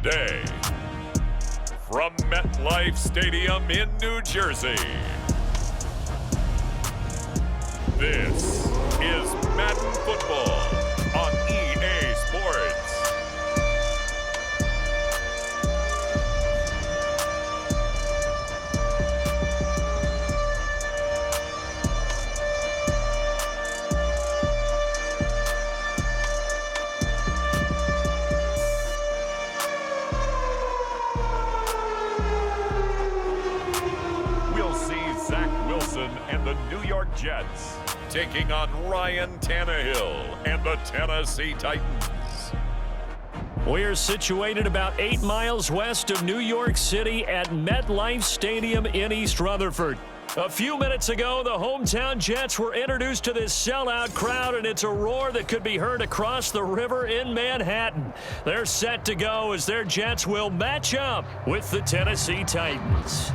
the day. From MetLife Stadium in New Jersey, this is Madden Football on EA Sports. And the New York Jets taking on Ryan Tannehill and the Tennessee Titans. We're situated about 8 miles west of New York City at MetLife Stadium in East Rutherford. A few minutes ago, the hometown Jets were introduced to this sellout crowd, and it's a roar that could be heard across the river in Manhattan. They're set to go as their Jets will match up with the Tennessee Titans.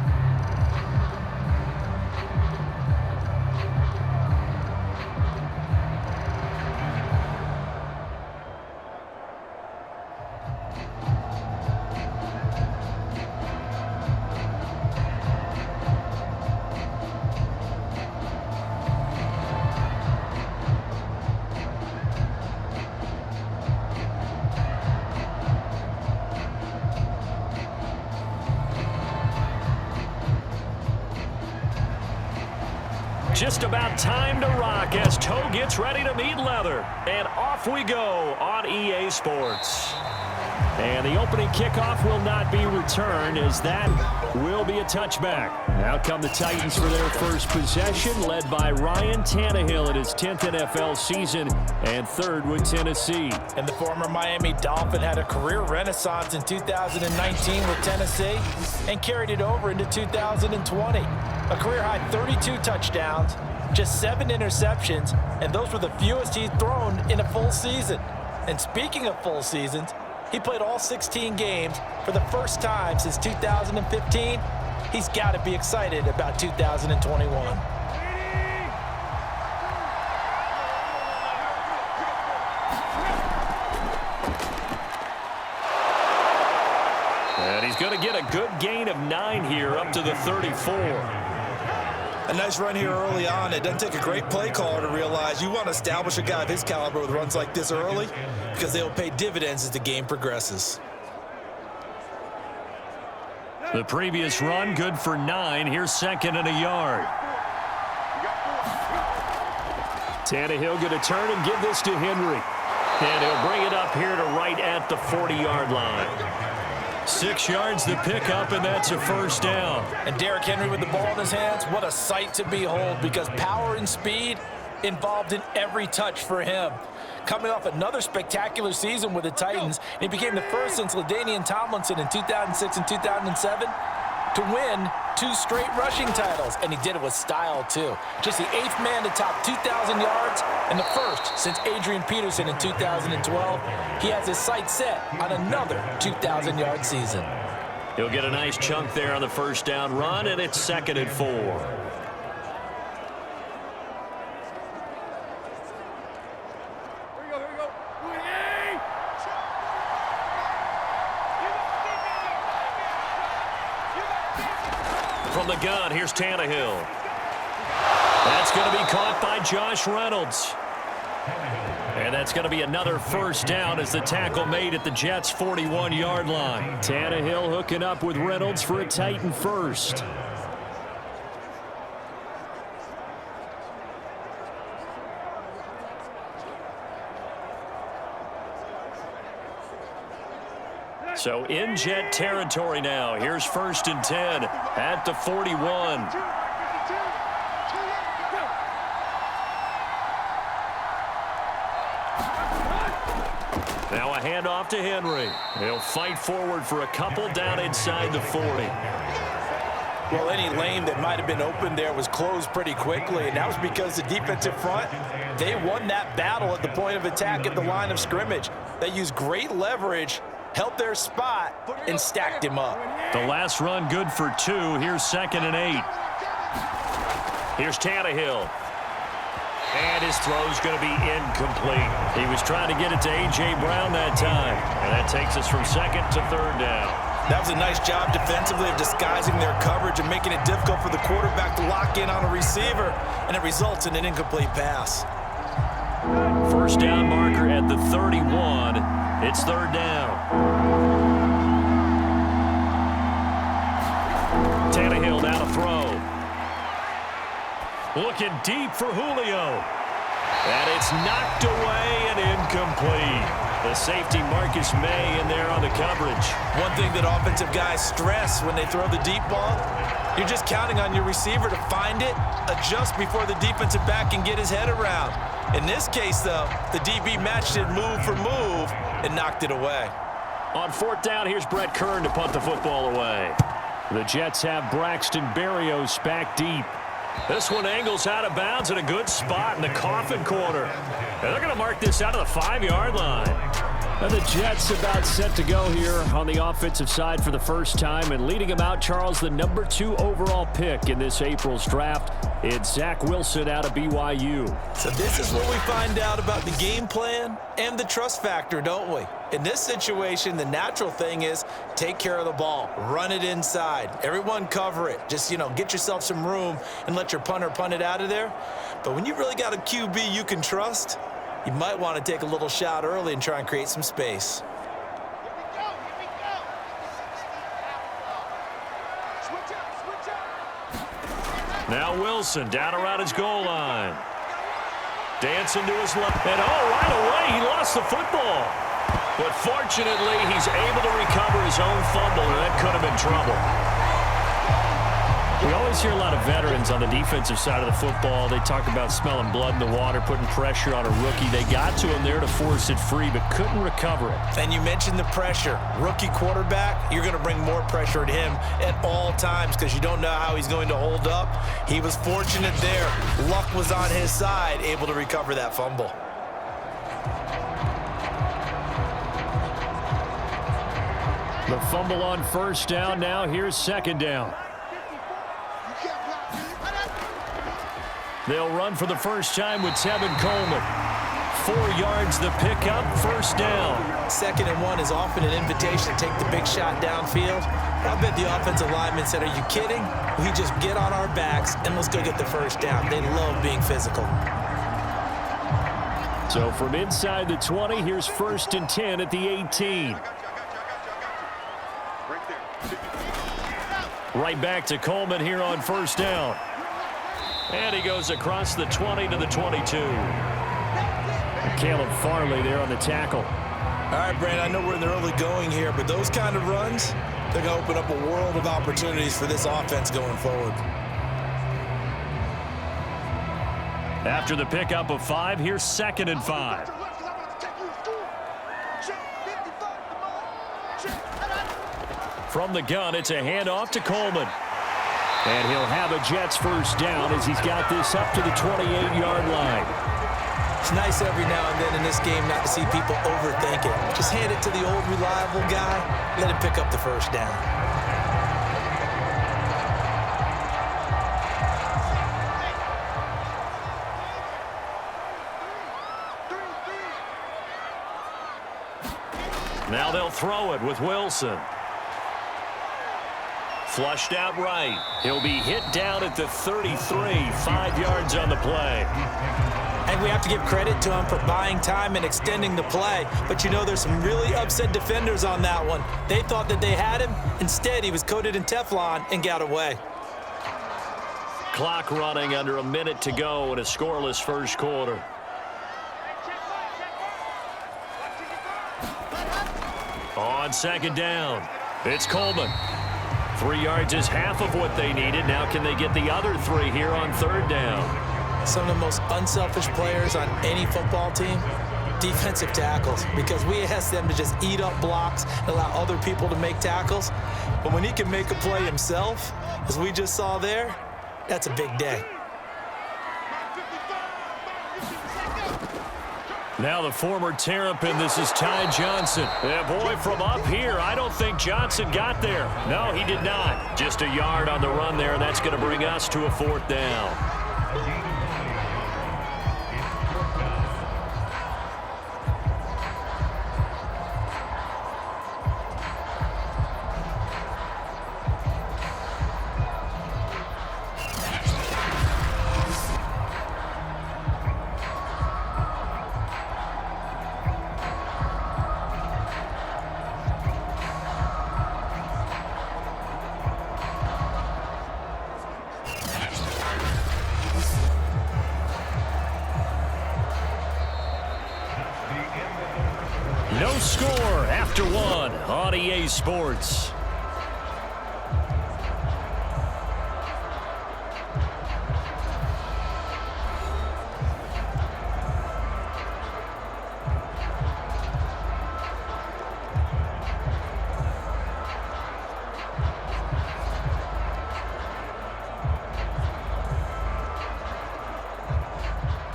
Just about time to rock as toe gets ready to meet leather. And off we go on EA Sports. And the opening kickoff will not be returned, as that will be a touchback. Now come the Titans for their first possession, led by Ryan Tannehill in his 10th NFL season and third with Tennessee. And the former Miami Dolphin had a career renaissance in 2019 with Tennessee and carried it over into 2020. A career-high 32 touchdowns, just 7 interceptions, and those were the fewest he's thrown in a full season. And speaking of full seasons, he played all 16 games for the first time since 2015. He's got to be excited about 2021. And he's going to get a good gain of 9 here, up to the 34. A nice run here early on. It doesn't take a great play caller to realize you want to establish a guy of his caliber with runs like this early, because they'll pay dividends as the game progresses. The previous run good for 9. Here's second and a yard. Tannehill going to turn and give this to Henry. And he'll bring it up here to right at the 40-yard line. 6 yards the pickup, and that's a first down. And Derrick Henry with the ball in his hands, what a sight to behold, because power and speed involved in every touch for him. Coming off another spectacular season with the Titans, he became the first since LaDainian Tomlinson in 2006 and 2007 to win 2 straight rushing titles, and he did it with style too. Just the 8th man to top 2,000 yards and the first since Adrian Peterson in 2012. He has his sights set on another 2,000-yard season. He'll get a nice chunk there on the first down run, and it's 2nd and 4. From the gun, here's Tannehill. That's going to be caught by Josh Reynolds. And that's going to be another first down as the tackle made at the Jets' 41-yard line. Tannehill hooking up with Reynolds for a Titan first. So in Jet territory now. Here's 1st and 10 at the 41. Now a handoff to Henry. He'll fight forward for a couple down inside the 40. Well, any lane that might have been open there was closed pretty quickly, and that was because the defensive front, they won that battle at the point of attack at the line of scrimmage. They used great leverage, held their spot, and stacked him up. The last run good for 2. Here's 2nd and 8. Here's Tannehill. And his throw's going to be incomplete. He was trying to get it to A.J. Brown that time. And that takes us from second to third down. That was a nice job defensively of disguising their coverage and making it difficult for the quarterback to lock in on a receiver. And it results in an incomplete pass. First down marker at the 31. It's third down. Tannehill now to throw. Looking deep for Julio. And it's knocked away and incomplete. The safety Marcus May in there on the coverage. One thing that offensive guys stress when they throw the deep ball, you're just counting on your receiver to find it, adjust before the defensive back can get his head around. In this case, though, the DB matched it move for move and knocked it away. On fourth down, here's Brett Kern to punt the football away. The Jets have Braxton Berrios back deep. This one angles out of bounds in a good spot in the coffin corner. And they're going to mark this out of the 5-yard line. And the Jets about set to go here on the offensive side for the first time. And leading them out, Charles, the number 2 overall pick in this April's draft. It's Zach Wilson out of BYU. So this is what we find out about the game plan and the trust factor, don't we? In this situation, the natural thing is take care of the ball. Run it inside. Everyone cover it. Just, get yourself some room and let your punter punt it out of there. But when you really got a QB you can trust, you might want to take a little shot early and try and create some space. Now Wilson down around his goal line. Dancing to his left. And right away he lost the football. But fortunately he's able to recover his own fumble, and that could have been trouble. We always hear a lot of veterans on the defensive side of the football. They talk about smelling blood in the water, putting pressure on a rookie. They got to him there to force it free, but couldn't recover it. And you mentioned the pressure. Rookie quarterback, you're going to bring more pressure at him at all times because you don't know how he's going to hold up. He was fortunate there. Luck was on his side, able to recover that fumble. The fumble on first down. Now here's second down. They'll run for the first time with Tevin Coleman. 4 yards the pickup, first down. 2nd and 1 is often an invitation to take the big shot downfield. I bet the offensive lineman said, are you kidding? We just get on our backs and let's go get the first down. They love being physical. So from inside the 20, here's 1st and 10 at the 18. Right back to Coleman here on first down. And he goes across the 20 to the 22. Caleb Farley there on the tackle. All right, Brandon, I know we're in the early going here, but those kind of runs, they're going to open up a world of opportunities for this offense going forward. After the pickup of 5, here's 2nd and 5. From the gun, it's a handoff to Coleman. And he'll have a Jets first down as he's got this up to the 28-yard line. It's nice every now and then in this game not to see people overthink it. Just hand it to the old reliable guy, let him pick up the first down. Now they'll throw it with Wilson. Flushed out right. He'll be hit down at the 33, 5 yards on the play. And we have to give credit to him for buying time and extending the play. But there's some really upset defenders on that one. They thought that they had him. Instead, he was coated in Teflon and got away. Clock running under a minute to go in a scoreless first quarter. On second down, it's Coleman. 3 yards is half of what they needed. Now can they get the other 3 here on third down? Some of the most unselfish players on any football team, defensive tackles, because we ask them to just eat up blocks and allow other people to make tackles. But when he can make a play himself, as we just saw there, that's a big day. Now the former Terrapin, this is Ty Johnson. Yeah, boy, from up here, I don't think Johnson got there. No, he did not. Just a yard on the run there, and that's going to bring us to a fourth down. No score after one on EA Sports.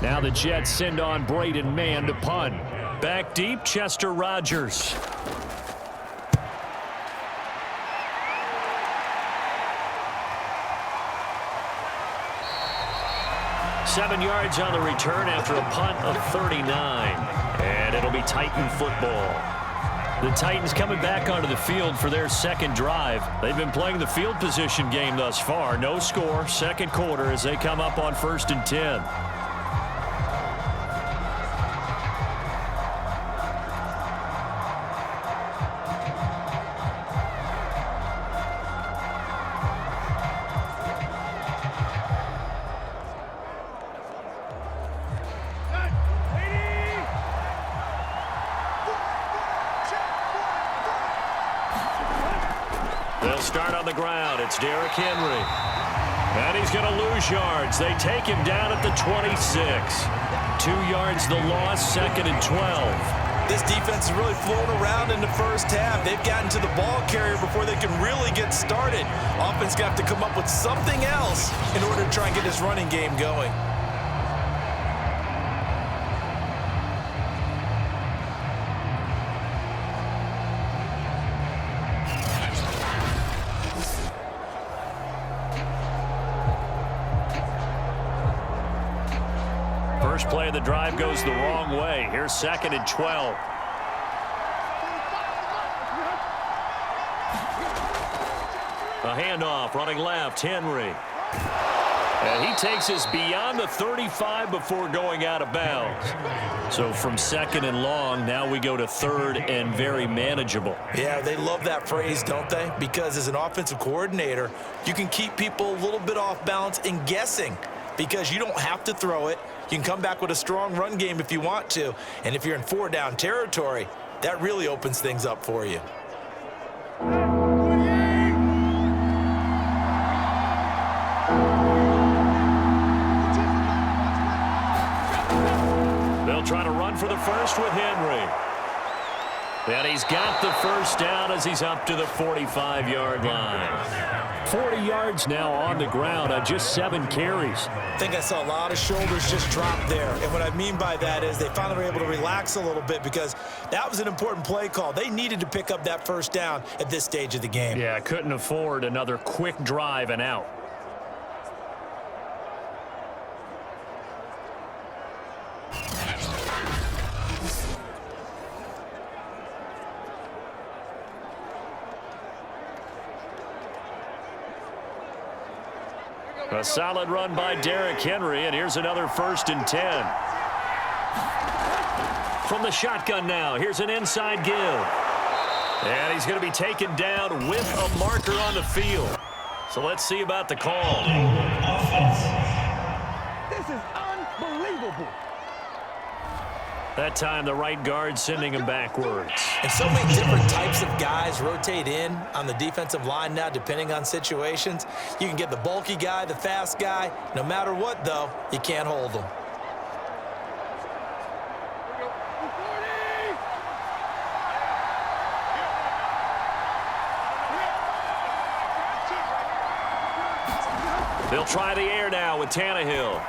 Now the Jets send on Braden Mann to punt. Back deep, Chester Rogers. Seven yards on the return after a punt of 39. And it'll be Titan football. The Titans coming back onto the field for their second drive. They've been playing the field position game thus far. No score, second quarter as they come up on 1st and 10. Start on the ground. It's Derrick Henry. And he's going to lose yards. They take him down at the 26. 2 yards the loss, 2nd and 12. This defense is really floating around in the first half. They've gotten to the ball carrier before they can really get started. Offense got to come up with something else in order to try and get this running game going. First play of the drive goes the wrong way. Here's 2nd and 12. A handoff, running left, Henry. And he takes us beyond the 35 before going out of bounds. So from 2nd and long, now we go to 3rd and very manageable. Yeah, they love that phrase, don't they? Because as an offensive coordinator, you can keep people a little bit off balance and guessing because you don't have to throw it. You can come back with a strong run game if you want to. And if you're in 4-down territory, that really opens things up for you. They'll try to run for the first with Henry. And he's got the first down as he's up to the 45-yard line. 40 yards now on the ground on just 7 carries. I think I saw a lot of shoulders just drop there. And what I mean by that is they finally were able to relax a little bit because that was an important play call. They needed to pick up that first down at this stage of the game. Yeah, couldn't afford another quick drive and out. A solid run by Derrick Henry, and here's another 1st and 10. From the shotgun now, here's an inside give. And he's going to be taken down with a marker on the field. So let's see about the call. This is unbelievable. That time, the right guard sending him backwards. And so many different types of guys rotate in on the defensive line now, depending on situations. You can get the bulky guy, the fast guy. No matter what, though, you can't hold them. They'll try the air now with Tannehill.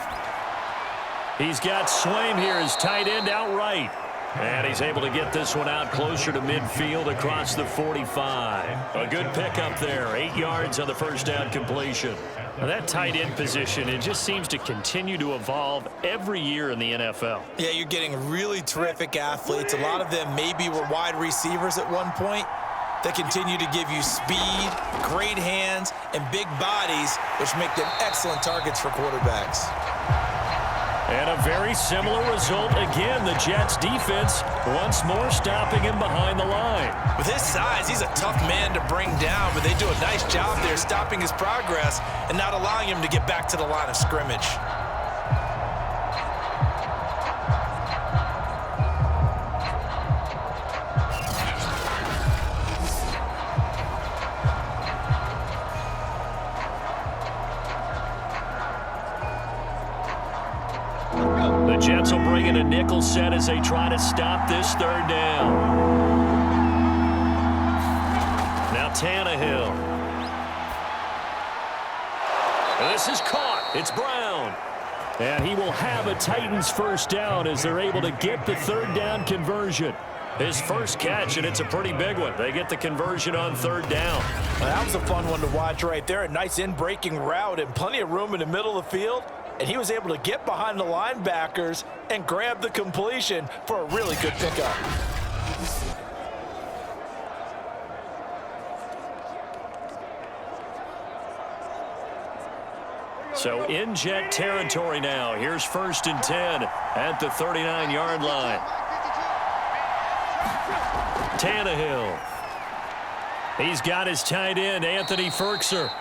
He's got Swaim here as tight end outright. And he's able to get this one out closer to midfield across the 45. A good pickup there. 8 yards on the first down completion. Now that tight end position, it just seems to continue to evolve every year in the NFL. Yeah, you're getting really terrific athletes. A lot of them maybe were wide receivers at one point. They continue to give you speed, great hands, and big bodies, which make them excellent targets for quarterbacks. And a very similar result again. The Jets defense once more stopping him behind the line. With his size, he's a tough man to bring down, but they do a nice job there stopping his progress and not allowing him to get back to the line of scrimmage. in a nickel set as they try to stop this third down. Now Tannehill. This is caught. It's Brown. And he will have a Titans first down as they're able to get the third down conversion. His first catch, and it's a pretty big one. They get the conversion on third down. Well, that was a fun one to watch right there. A nice in-breaking route and plenty of room in the middle of the field. And he was able to get behind the linebackers and grab the completion for a really good pickup. So in jet territory now. Here's 1st and 10 at the 39-yard line. Tannehill. He's got his tight end, Anthony Ferkser.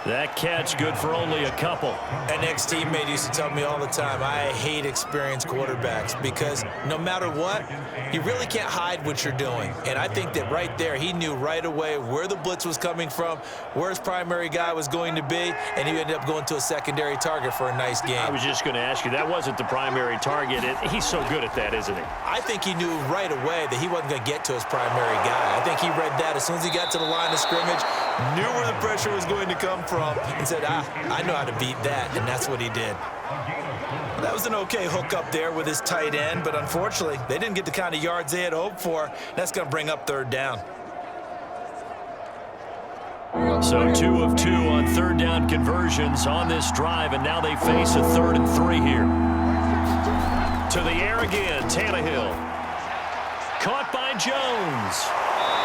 That catch good for only a couple. An ex-teammate used to tell me all the time, I hate experienced quarterbacks because no matter what, you really can't hide what you're doing. And I think that right there, he knew right away where the blitz was coming from, where his primary guy was going to be, and he ended up going to a secondary target for a nice game. I was just going to ask you, that wasn't the primary target. He's so good at that, isn't he? I think he knew right away that he wasn't going to get to his primary guy. I think he read that as soon as he got to the line of scrimmage, knew where the pressure was going to come from, and said, I know how to beat that, and that's what he did. That was an okay hook up there with his tight end, but unfortunately, they didn't get the kind of yards they had hoped for. That's going to bring up third down. So 2 of 2 on third down conversions on this drive, and now they face a 3rd and 3 here. To the air again, Tannehill. Caught by Jones.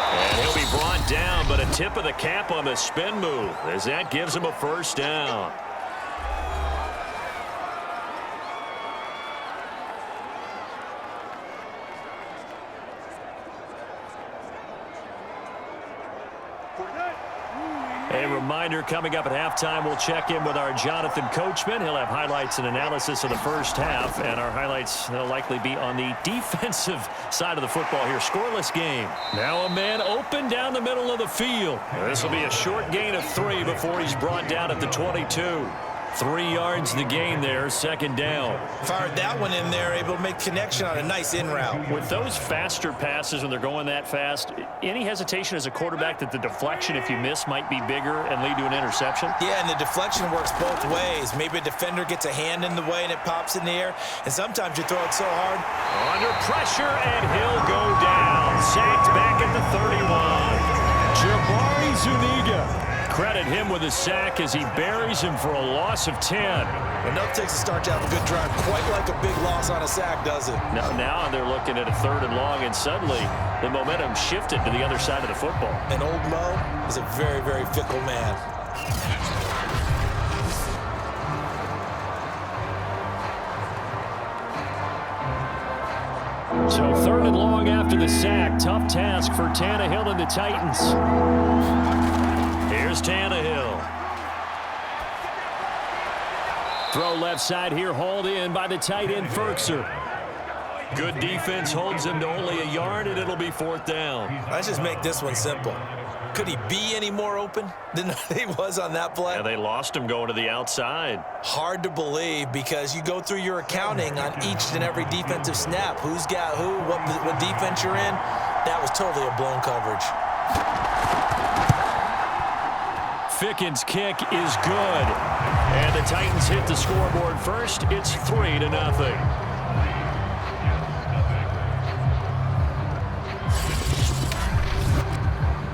And he'll be brought down, but a tip of the cap on the spin move as that gives him a first down. A reminder, coming up at halftime, we'll check in with our Jonathan Coachman. He'll have highlights and analysis of the first half, and our highlights will likely be on the defensive side of the football here. Scoreless game. Now a man open down the middle of the field. This will be a short gain of 3 before he's brought down at the 22. 3 yards the gain there, 2nd down. Fired that one in there, able to make connection on a nice in route. With those faster passes when they're going that fast, any hesitation as a quarterback that the deflection, if you miss, might be bigger and lead to an interception? Yeah, and the deflection works both ways. Maybe a defender gets a hand in the way and it pops in the air, and sometimes you throw it so hard. Under pressure, and he'll go down. Sacked back at the 31. Jabari Zuniga. Credit him with a sack as he buries him for a loss of 10. Enough takes a start to have a good drive. Quite like a big loss on a sack, does it? Now they're looking at a 3rd and long, and suddenly the momentum shifted to the other side of the football. And old Mo is a very, very fickle man. So 3rd and long after the sack. Tough task for Tannehill and the Titans. Here's Tannehill. Throw left side here, hauled in by the tight end Ferkser. Good defense holds him to only a yard, and it'll be 4th down. Let's just make this one simple. Could he be any more open than he was on that play? Yeah, they lost him going to the outside. Hard to believe because you go through your accounting on each and every defensive snap. Who's got who, what defense you're in. That was totally a blown coverage. Ficken's kick is good. And the Titans hit the scoreboard first. It's 3-0.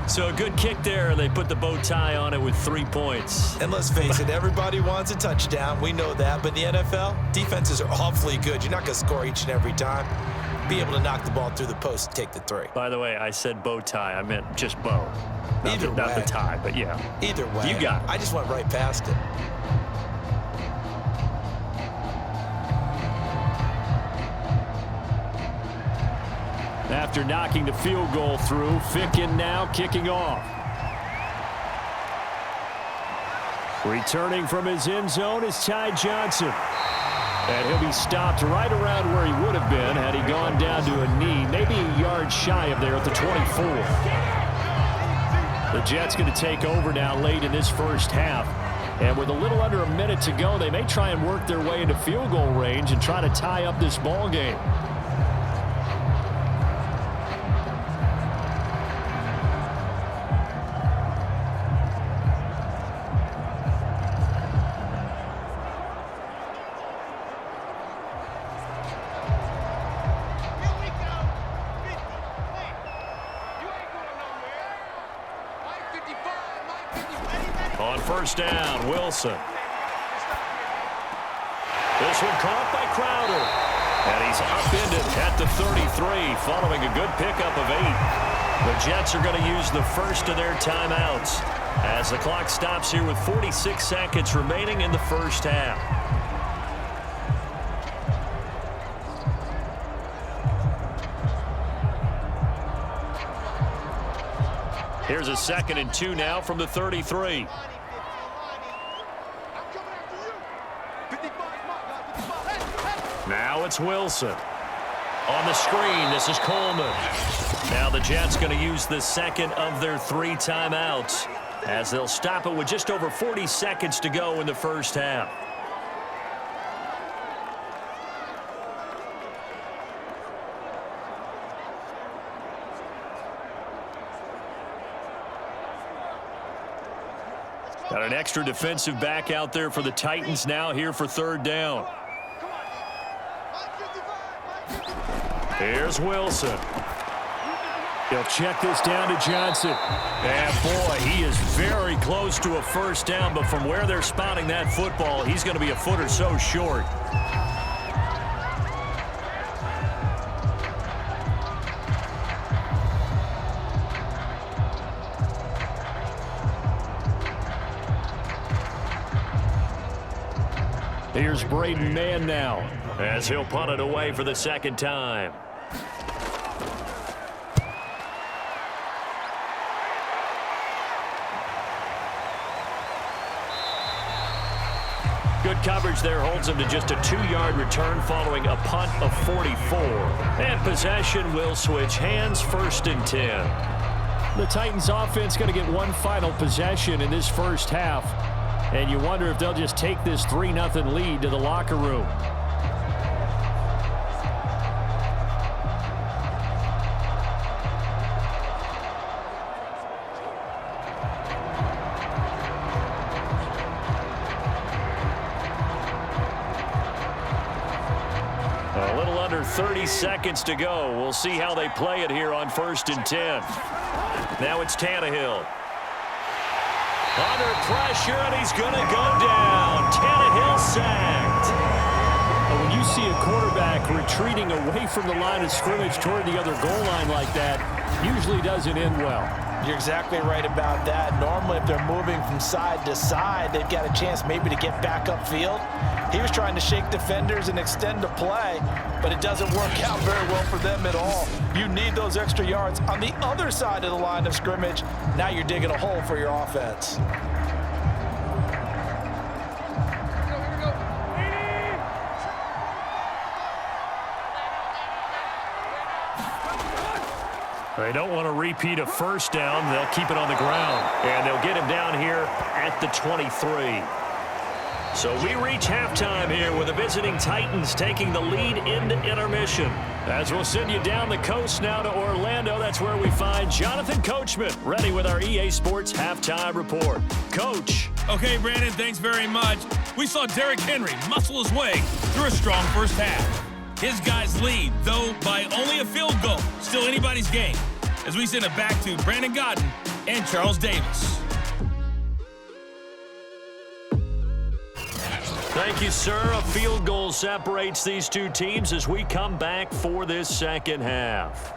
So a good kick there. They put the bow tie on it with 3 points. And let's face it, everybody wants a touchdown. We know that. But in the NFL, defenses are awfully good. You're not going to score each and every time. Be able to knock the ball through the post and take the 3. By the way, I said bow tie. I meant just bow. Not the tie, but yeah. Either way. You got it. I just went right past it. After knocking the field goal through, Ficken now kicking off. Returning from his end zone is Ty Johnson. And he'll be stopped right around where he would have been had he gone down to a knee, maybe a yard shy of there at the 24. The Jets going to take over now late in this first half. And with a little under a minute to go, they may try and work their way into field goal range and try to tie up this ball game. On first down, Wilson. This one caught by Crowder. And he's upended at the 33 following a good pickup of 8. The Jets are going to use the first of their timeouts as the clock stops here with 46 seconds remaining in the first half. Here's a 2nd and 2 now from the 33. Now it's Wilson. On the screen, this is Coleman. Now the Jets going to use the second of their 3 timeouts as they'll stop it with just over 40 seconds to go in the first half. Got an extra defensive back out there for the Titans now here for 3rd down. Here's Wilson. He'll check this down to Johnson. And boy, he is very close to a first down, but from where they're spotting that football, he's going to be a foot or so short. Here's Braden Mann now as he'll punt it away for the 2nd time. Good coverage there holds him to just a 2-yard return following a punt of 44. And possession will switch hands, 1st and 10. The Titans offense going to get one final possession in this first half. And you wonder if they'll just take this 3-0 lead to the locker room. A little under 30 seconds to go. We'll see how they play it here on 1st and 10. Now it's Tannehill. Under pressure, and he's going to go down. Tannehill sacked. When you see a quarterback retreating away from the line of scrimmage toward the other goal line like that, usually doesn't end well. You're exactly right about that. Normally, if they're moving from side to side, they've got a chance maybe to get back upfield. He was trying to shake defenders and extend the play, but it doesn't work out very well for them at all. You need those extra yards on the other side of the line of scrimmage. Now you're digging a hole for your offense. They don't want to repeat a first down. They'll keep it on the ground. And they'll get him down here at the 23. So we reach halftime here with the visiting Titans taking the lead into intermission. As we'll send you down the coast now to Orlando, that's where we find Jonathan Coachman ready with our EA Sports Halftime Report. Coach. Okay, Brandon, thanks very much. We saw Derrick Henry muscle his way through a strong first half. His guys lead, though by only a field goal. Still anybody's game. As we send it back to Brandon Godden and Charles Davis. Thank you, sir. A field goal separates these two teams as we come back for this second half.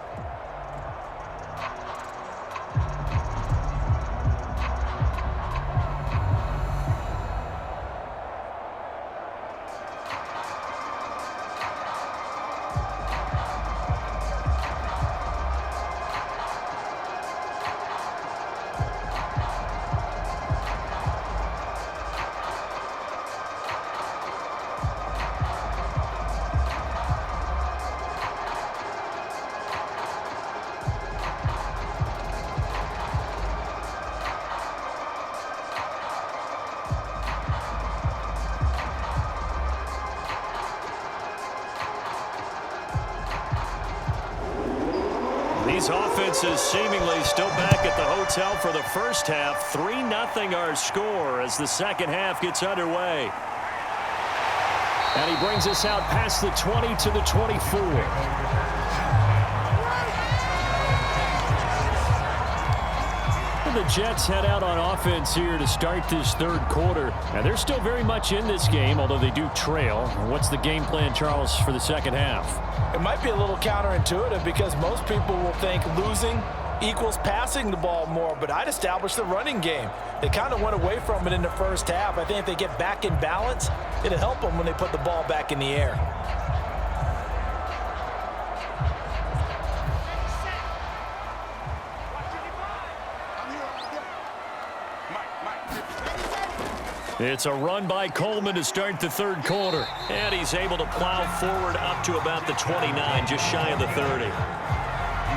These offenses seemingly still back at the hotel for the first half. 3-0 our score as the second half gets underway. And he brings us out past the 20 to the 24. The Jets head out on offense here to start this third quarter. And they're still very much in this game, although they do trail. What's the game plan, Charles, for the second half? It might be a little counterintuitive because most people will think losing equals passing the ball more, but I'd establish the running game. They kind of went away from it in the first half. I think if they get back in balance, it'll help them when they put the ball back in the air. It's a run by Coleman to start the third quarter. And he's able to plow forward up to about the 29, just shy of the 30.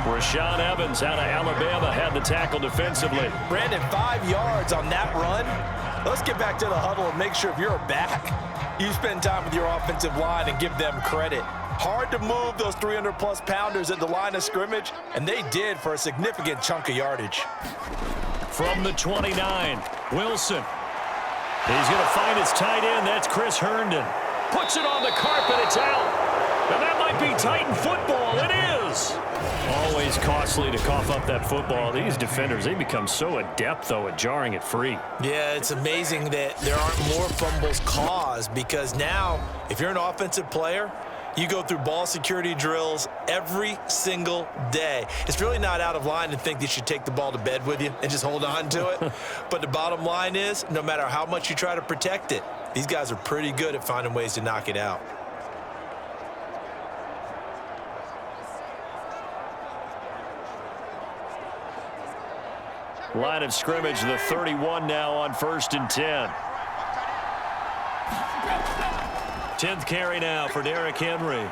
Rashaan Evans out of Alabama had the tackle defensively. Brandon, 5 yards on that run. Let's get back to the huddle and make sure if you're back, you spend time with your offensive line and give them credit. Hard to move those 300-plus pounders at the line of scrimmage, and they did for a significant chunk of yardage. From the 29, Wilson. He's going to find his tight end. That's Chris Herndon. Puts it on the carpet. It's out. And that might be Titan football. It is. Always costly to cough up that football. These defenders, they become so adept, though, at jarring it free. Yeah, it's amazing that there aren't more fumbles caused because now, if you're an offensive player, you go through ball security drills every single day. It's really not out of line to think that you should take the ball to bed with you and just hold on to it. But the bottom line is, no matter how much you try to protect it, these guys are pretty good at finding ways to knock it out. Line of scrimmage, the 31 now on 1st and 10. 10th carry now for Derrick Henry.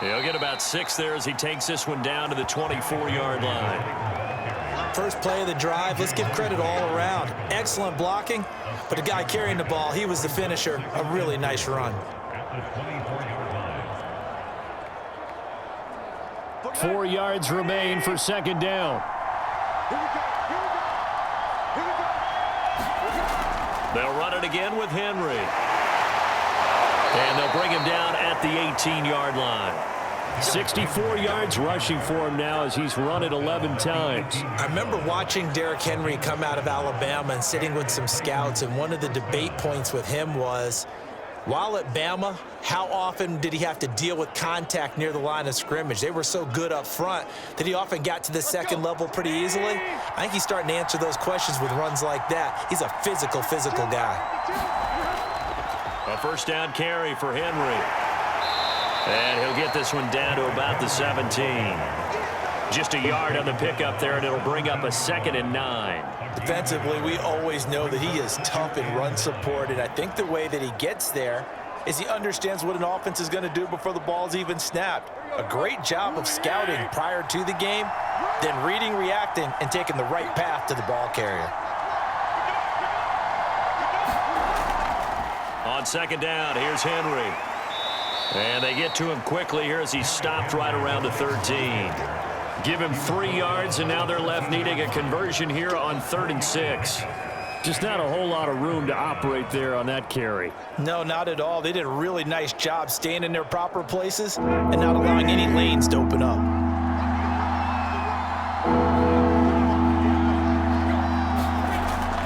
He'll get about 6 there as he takes this one down to the 24-yard line. First play of the drive, let's give credit all around. Excellent blocking, but the guy carrying the ball, he was the finisher. A really nice run. 4 yards remain for second down. They'll run it again with Henry. And they'll bring him down at the 18-yard line. 64 yards rushing for him now as he's run it 11 times. I remember watching Derrick Henry come out of Alabama and sitting with some scouts, and one of the debate points with him was, while at Bama, how often did he have to deal with contact near the line of scrimmage? They were so good up front that he often got to the second level pretty easily. I think he's starting to answer those questions with runs like that. He's a physical guy. A first down carry for Henry. And he'll get this one down to about the 17. Just a yard on the pickup there, and it'll bring up a 2nd and 9. Defensively, we always know that he is tough in run support, and I think the way that he gets there is he understands what an offense is going to do before the ball's even snapped. A great job of scouting prior to the game, then reading, reacting, and taking the right path to the ball carrier. On second down, here's Henry. And they get to him quickly here as he's stopped right around the 13. Give him 3 yards, and now they're left needing a conversion here on 3rd and 6. Just not a whole lot of room to operate there on that carry. No, not at all. They did a really nice job staying in their proper places and not allowing any lanes to open up.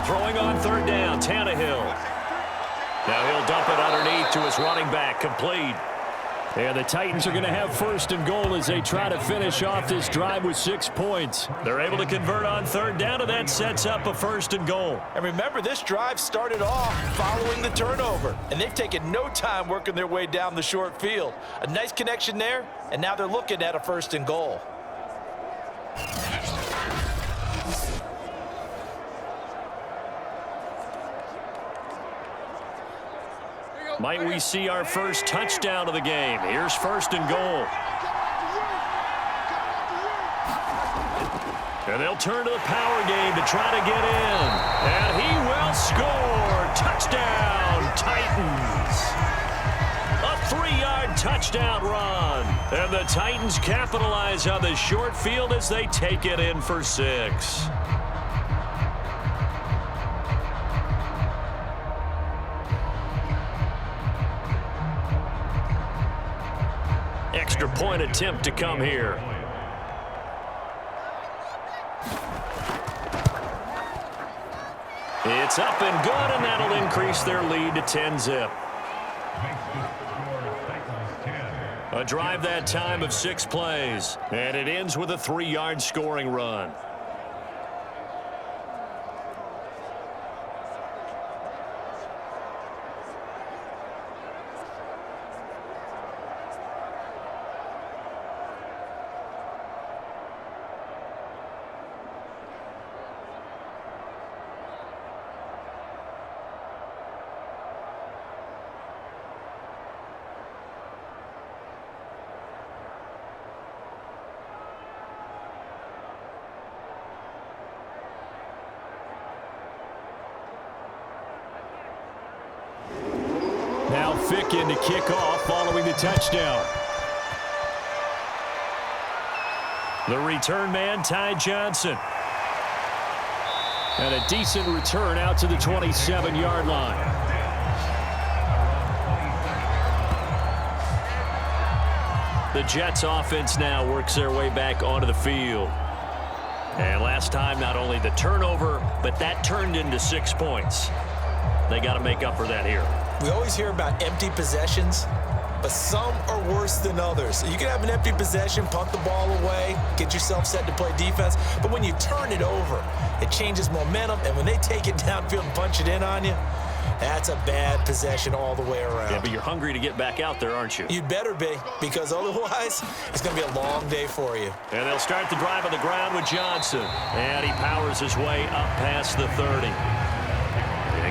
Throwing on 3rd down, Tannehill. Now he'll dump it underneath to his running back, complete. And the Titans are going to have 1st and goal as they try to finish off this drive with 6 points. They're able to convert on 3rd down, and that sets up a 1st and goal. And remember, this drive started off following the turnover, and they've taken no time working their way down the short field. A nice connection there, and now they're looking at a 1st and goal. Might we see our first touchdown of the game? Here's 1st and goal. And they'll turn to the power game to try to get in. And he will score. Touchdown, Titans. A 3-yard touchdown run. And the Titans capitalize on the short field as they take it in for 6. Extra point attempt to come here. It's up and good, and that'll increase their lead to 10-zip. A drive that time of 6 plays, and it ends with a 3-yard scoring run. Now Fick in to kick off following the touchdown. The return man, Ty Johnson. And a decent return out to the 27-yard line. The Jets offense now works their way back onto the field. And last time, not only the turnover, but that turned into 6 points. They got to make up for that here. We always hear about empty possessions, but some are worse than others. You can have an empty possession, punt the ball away, get yourself set to play defense, but when you turn it over, it changes momentum, and when they take it downfield and punch it in on you, that's a bad possession all the way around. Yeah, but you're hungry to get back out there, aren't you? You'd better be, because otherwise, it's going to be a long day for you. And they'll start the drive on the ground with Johnson. And he powers his way up past the 30.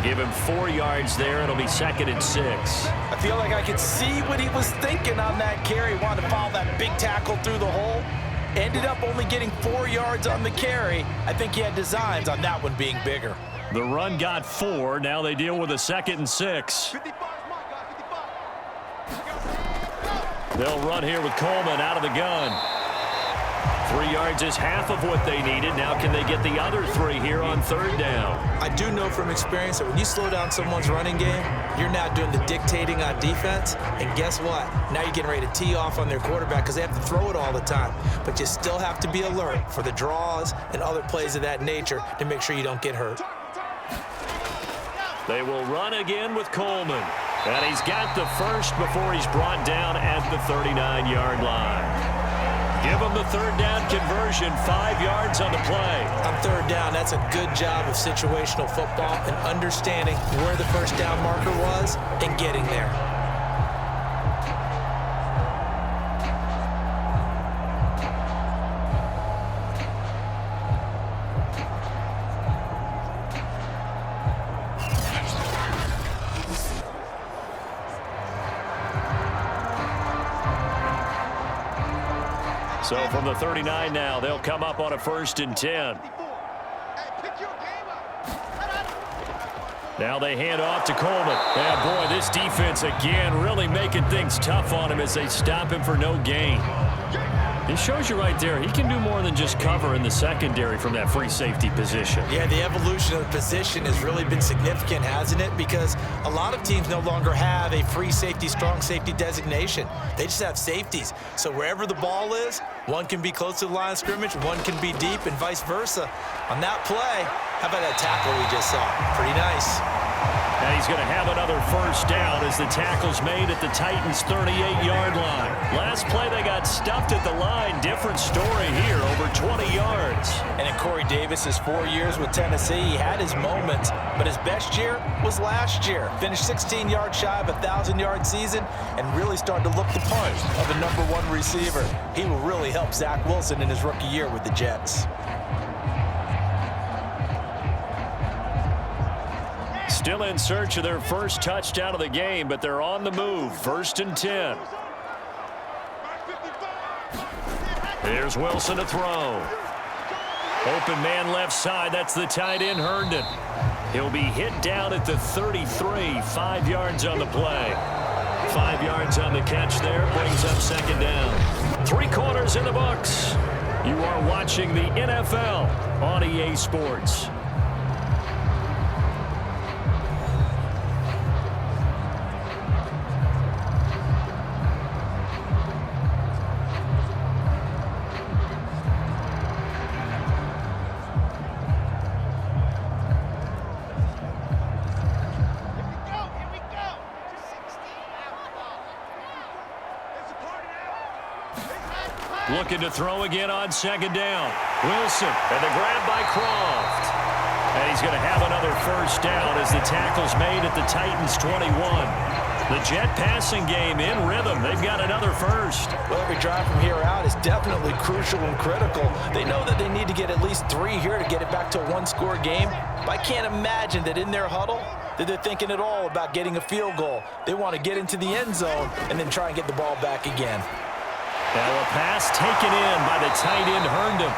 Give him 4 yards there. It'll be 2nd and 6. I feel like I could see what he was thinking on that carry. He wanted to follow that big tackle through the hole. Ended up only getting 4 yards on the carry. I think he had designs on that one being bigger. The run got 4. Now they deal with a 2nd and 6. They'll run here with Coleman out of the gun. 3 yards is half of what they needed. Now can they get the other 3 here on 3rd down? I do know from experience that when you slow down someone's running game, you're now doing the dictating on defense. And guess what? Now you're getting ready to tee off on their quarterback because they have to throw it all the time. But you still have to be alert for the draws and other plays of that nature to make sure you don't get hurt. They will run again with Coleman. And he's got the first before he's brought down at the 39-yard line. Give them the 3rd down conversion, 5 yards on the play. On 3rd down, that's a good job of situational football and understanding where the first down marker was and getting there. So from the 39 now, they'll come up on a 1st and 10. Now they hand off to Coleman. And boy, this defense again really making things tough on him as they stop him for no gain. It shows you right there, he can do more than just cover in the secondary from that free safety position. Yeah, the evolution of the position has really been significant, hasn't it? Because a lot of teams no longer have a free safety, strong safety designation. They just have safeties. So wherever the ball is, one can be close to the line of scrimmage, one can be deep, and vice versa. On that play, how about that tackle we just saw? Pretty nice. And he's going to have another 1st down as the tackle's made at the Titans' 38-yard line. Last play, they got stuffed at the line. Different story here, over 20 yards. And in Corey Davis's 4 years with Tennessee, he had his moments, but his best year was last year. Finished 16 yards shy of a 1,000-yard season and really started to look the part of the #1 receiver. He will really help Zach Wilson in his rookie year with the Jets. Still in search of their first touchdown of the game, but they're on the move. 1st and 10. Here's Wilson to throw. Open man left side. That's the tight end, Herndon. He'll be hit down at the 33, 5 yards on the play. 5 yards on the catch there. Brings up second down. 3 quarters in the books. You are watching the NFL on EA Sports. Looking to throw again on second down. Wilson, and the grab by Croft. And he's going to have another first down as the tackle's made at the Titans' 21. The Jet passing game in rhythm. They've got another first. Well, every drive from here out is definitely crucial and critical. They know that they need to get at least 3 here to get it back to a one-score game. But I can't imagine that in their huddle that they're thinking at all about getting a field goal. They want to get into the end zone and then try and get the ball back again. Now a pass taken in by the tight end, Herndon.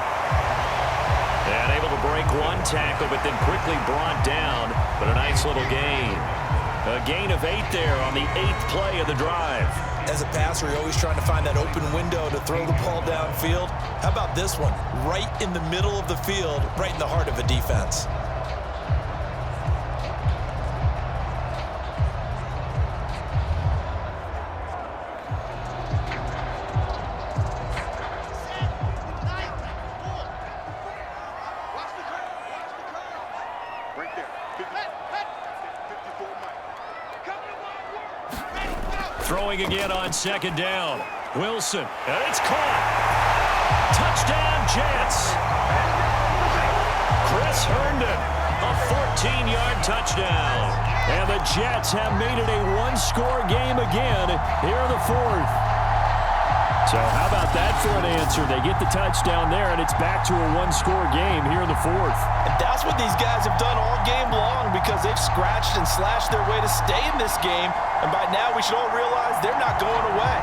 And able to break one tackle, but then quickly brought down. But a nice little gain. A gain of 8 there on the 8th play of the drive. As a passer, you're always trying to find that open window to throw the ball downfield. How about this one? Right in the middle of the field, right in the heart of a defense. Throwing again on second down. Wilson, and it's caught. Touchdown, Jets. Chris Herndon, a 14-yard touchdown. And the Jets have made it a one-score game again here in the 4th. So how about that for an answer? They get the touchdown there, and it's back to a one-score game here in the 4th. And that's what these guys have done all game long because they've scratched and slashed their way to stay in this game. And by now, we should all realize they're not going away.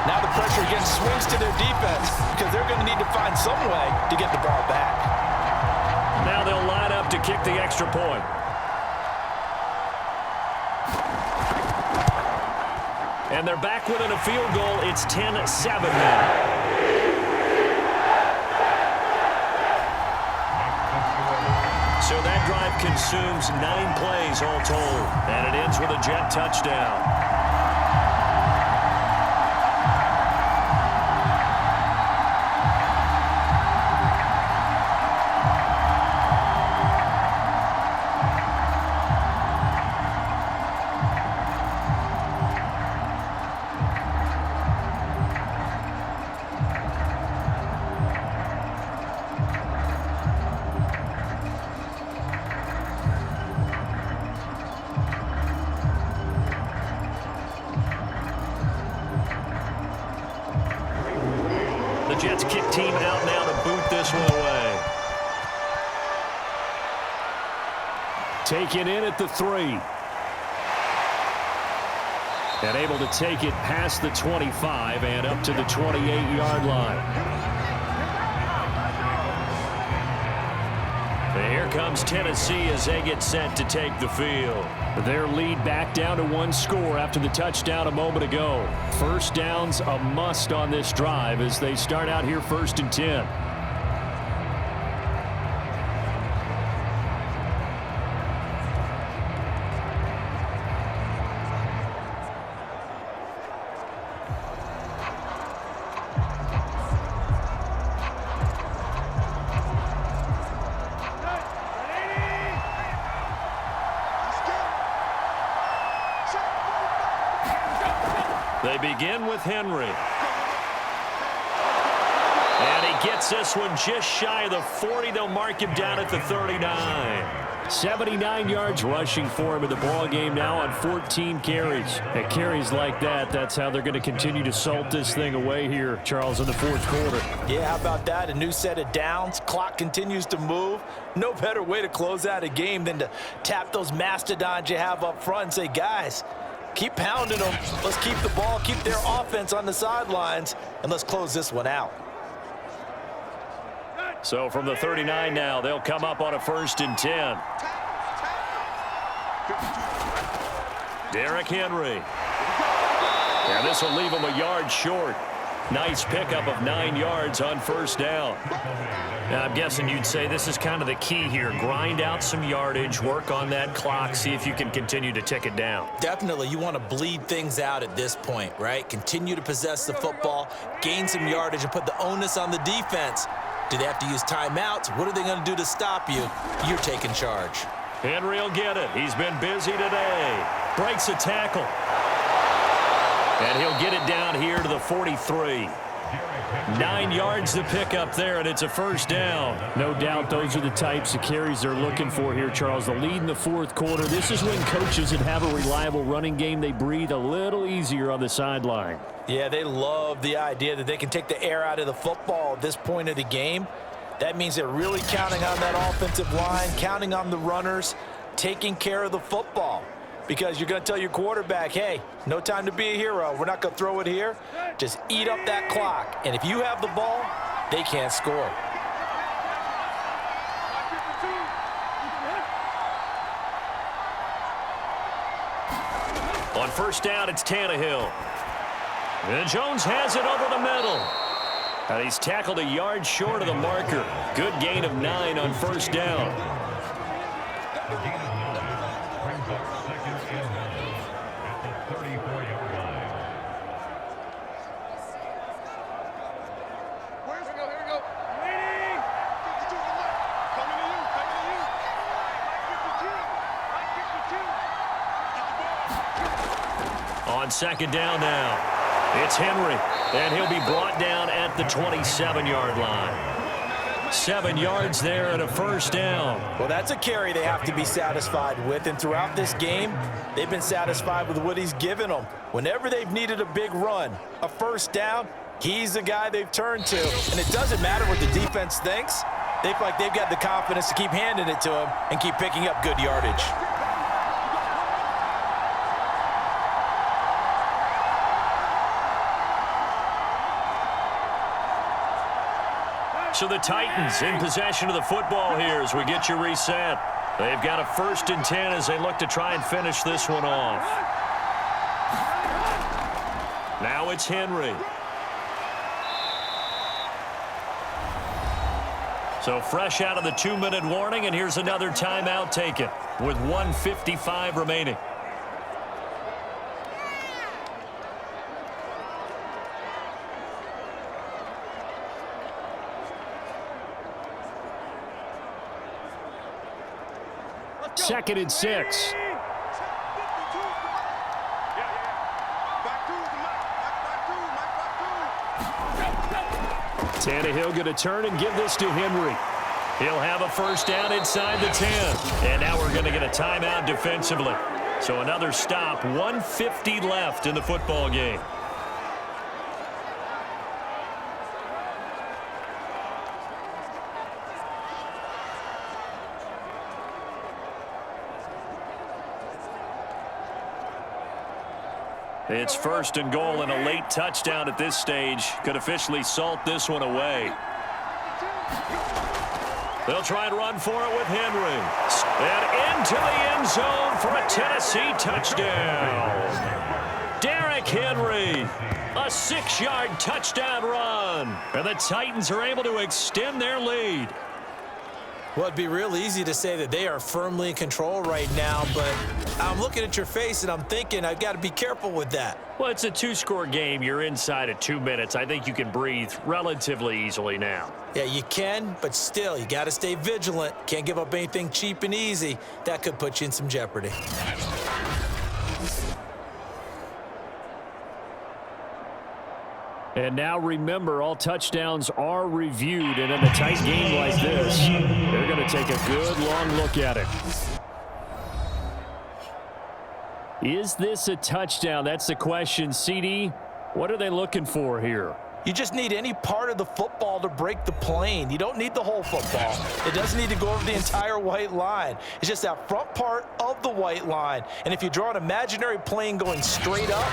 Now the pressure again swings to their defense because they're going to need to find some way to get the ball back. Now they'll line up to kick the extra point. And they're back within a field goal. It's 10-7 now. So that drive consumes 9 plays all told. And it ends with a Jet touchdown. Jets kick team out now to boot this one away. Taken in at the 3. And able to take it past the 25 and up to the 28-yard line. And here comes Tennessee as they get set to take the field. Their lead back down to 1 score after the touchdown a moment ago. First down's a must on this drive as they start out here 1st and 10. They begin with Henry. And he gets this one just shy of the 40. They'll mark him down at the 39. 79 yards rushing for him in the ball game now on 14 carries. At carries like that, that's how they're going to continue to salt this thing away here, Charles, in the 4th quarter. Yeah, how about that? A new set of downs. Clock continues to move. No better way to close out a game than to tap those mastodons you have up front and say, guys, keep pounding them. Let's keep the ball, keep their offense on the sidelines, and let's close this one out. So from the 39 now, they'll come up on a 1st and 10. Derrick Henry. And this will leave him a yard short. Nice pickup of 9 yards on first down. Now, I'm guessing you'd say this is kind of the key here. Grind out some yardage, work on that clock, see if you can continue to tick it down. Definitely, you want to bleed things out at this point, right? Continue to possess the football, gain some yardage, and put the onus on the defense. Do they have to use timeouts? What are they going to do to stop you? You're taking charge. Henry will get it. He's been busy today. Breaks a tackle. And he'll get it down here to the 43. 9 yards to pick up there, and it's a first down. No doubt those are the types of carries they're looking for here, Charles. The lead in the fourth quarter. This is when coaches that have a reliable running game, they breathe a little easier on the sideline. Yeah, they love the idea that they can take the air out of the football at this point of the game. That means they're really counting on that offensive line, counting on the runners, taking care of the football. Because you're going to tell your quarterback, hey, no time to be a hero. We're not going to throw it here. Just eat up that clock. And if you have the ball, they can't score. On first down, it's Tannehill. And Jones has it over the middle. And he's tackled a yard short of the marker. Good gain of 9 on first down. On second down now, it's Henry, and he'll be brought down at the 27-yard line. 7 yards there and a first down. Well, that's a carry they have to be satisfied with, and throughout this game, they've been satisfied with what he's given them. Whenever they've needed a big run, a first down, he's the guy they've turned to. And it doesn't matter what the defense thinks. They feel like they've got the confidence to keep handing it to him and keep picking up good yardage. So the Titans in possession of the football here as we get you reset. They've got a 1st and 10 as they look to try and finish this one off. Now it's Henry. So fresh out of the 2-minute warning, and here's another timeout taken with 1:55 remaining. Second and 6. Tannehill going to turn and give this to Henry. He'll have a first down inside the 10. And now we're going to get a timeout defensively. So another stop, 1:50 left in the football game. It's 1st and goal, and a late touchdown at this stage could officially salt this one away. They'll try and run for it with Henry. And into the end zone for a Tennessee touchdown. Derrick Henry, a 6-yard touchdown run. And the Titans are able to extend their lead. Well, it'd be real easy to say that they are firmly in control right now, but I'm looking at your face and I'm thinking I've got to be careful with that. Well, it's a 2-score game. You're inside of 2 minutes. I think you can breathe relatively easily now. Yeah, you can, but still, you got to stay vigilant. Can't give up anything cheap and easy. That could put you in some jeopardy. And now remember, all touchdowns are reviewed, and in a tight game like this, they're going to take a good long look at it. Is this a touchdown? That's the question. CD, what are they looking for here? You just need any part of the football to break the plane. You don't need the whole football. It doesn't need to go over the entire white line. It's just that front part of the white line. And if you draw an imaginary plane going straight up,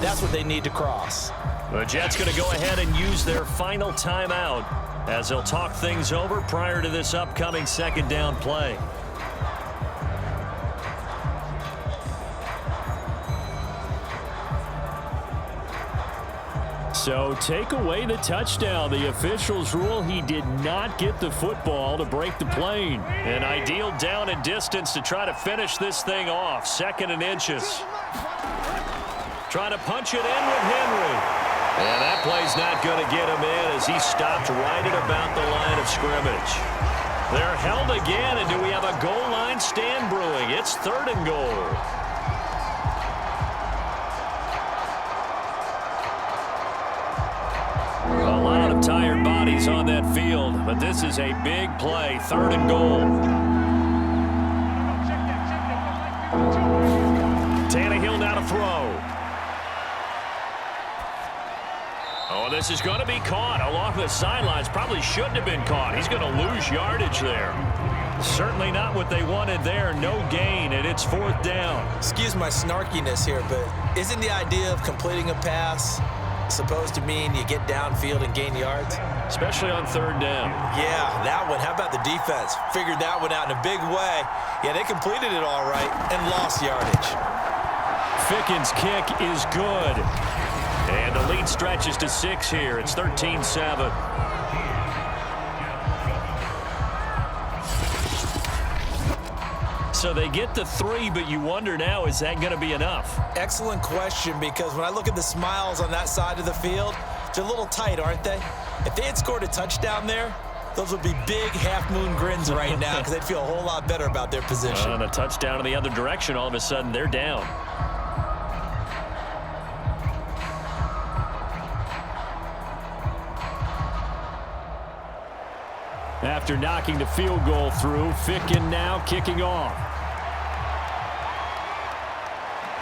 that's what they need to cross. The Jets going to go ahead and use their final timeout as they'll talk things over prior to this upcoming 2nd down play. So take away the touchdown. The officials rule he did not get the football to break the plane. An ideal down and distance to try to finish this thing off. 2nd and inches. Trying to punch it in with Henry. And that play's not going to get him in as he stopped right at about the line of scrimmage. They're held again, and do we have a goal line stand brewing? It's 3rd and goal. A lot of tired bodies on that field, but this is a big play. 3rd and goal. Tannehill now to throw. Oh, this is going to be caught along the sidelines. Probably shouldn't have been caught. He's going to lose yardage there. Certainly not what they wanted there. No gain, and it's 4th down. Excuse my snarkiness here, but isn't the idea of completing a pass supposed to mean you get downfield and gain yards? Especially on 3rd down. Yeah, that one. How about the defense? Figured that one out in a big way. Yeah, they completed it all right and lost yardage. Ficken's kick is good. And the lead stretches to 6 here. It's 13-7. So they get the 3, but you wonder now, is that going to be enough? Excellent question, because when I look at the smiles on that side of the field, they're a little tight, aren't they? If they had scored a touchdown there, those would be big half-moon grins right now because they'd feel a whole lot better about their position. On a touchdown in the other direction, all of a sudden they're down. After knocking the field goal through, Ficken now kicking off.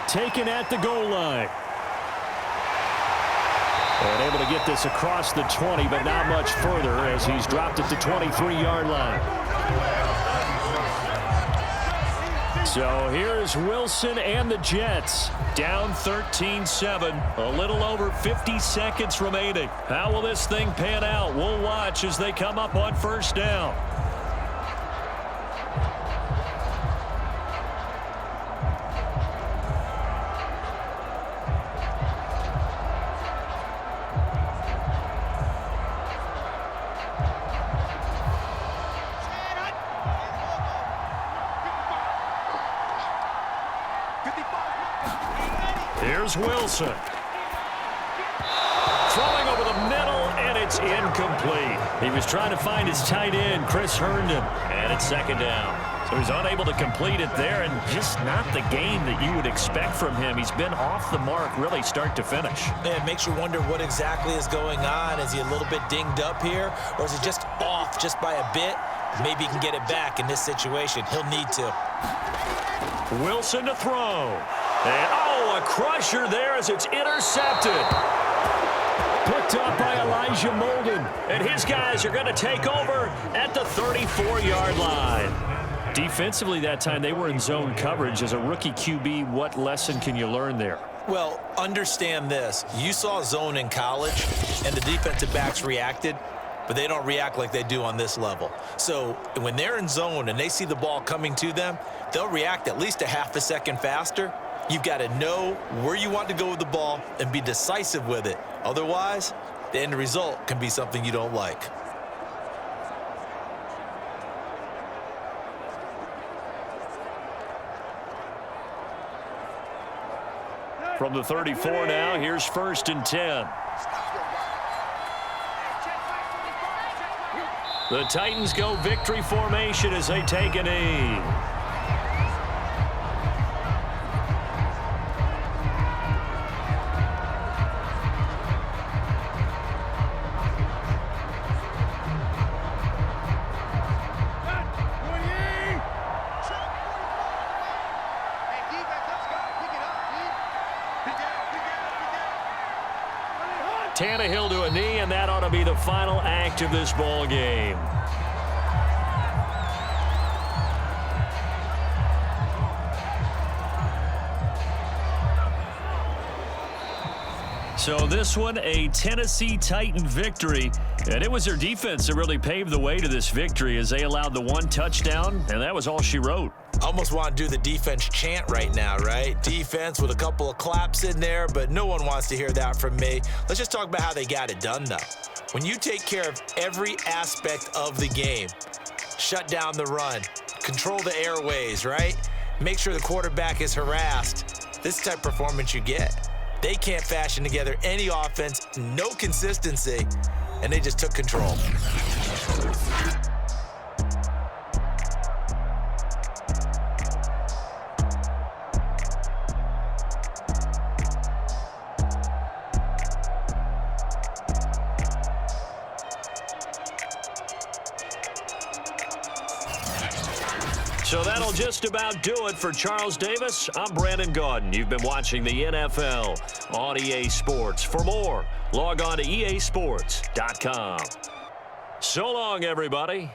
Taken at the goal line. And able to get this across the 20, but not much further as he's dropped it to 23-yard line. So here's Wilson and the Jets. Down 13-7. A little over 50 seconds remaining. How will this thing pan out? We'll watch as they come up on 1st down. Here's Wilson. Throwing over the middle, and it's incomplete. He was trying to find his tight end, Chris Herndon, and it's 2nd down. So he's unable to complete it there, and just not the game that you would expect from him. He's been off the mark, really, start to finish. It makes you wonder what exactly is going on. Is he a little bit dinged up here, or is he just off just by a bit? Maybe he can get it back in this situation. He'll need to. Wilson to throw. And, oh, a crusher there as it's intercepted. Picked up by Elijah Molden. And his guys are going to take over at the 34-yard line. Defensively that time, they were in zone coverage. As a rookie QB, what lesson can you learn there? Well, understand this. You saw zone in college, and the defensive backs reacted, but they don't react like they do on this level. So when they're in zone and they see the ball coming to them, they'll react at least a half a second faster. You've got to know where you want to go with the ball and be decisive with it. Otherwise, the end result can be something you don't like. From the 34 now, here's 1st and 10. The Titans go victory formation as they take a knee. Tannehill to a knee, and that ought to be the final act of this ball game. So this one, a Tennessee Titan victory. And it was their defense that really paved the way to this victory as they allowed the one touchdown, and that was all she wrote. I almost want to do the defense chant right now, right? Defense with a couple of claps in there, but no one wants to hear that from me. Let's just talk about how they got it done, though. When you take care of every aspect of the game, shut down the run, control the airways, right? Make sure the quarterback is harassed. This type of performance you get. They can't fashion together any offense, no consistency, and they just took control. So that'll just about do it for Charles Davis. I'm Brandon Gaudin. You've been watching the NFL on EA Sports. For more, log on to easports.com. So long, everybody.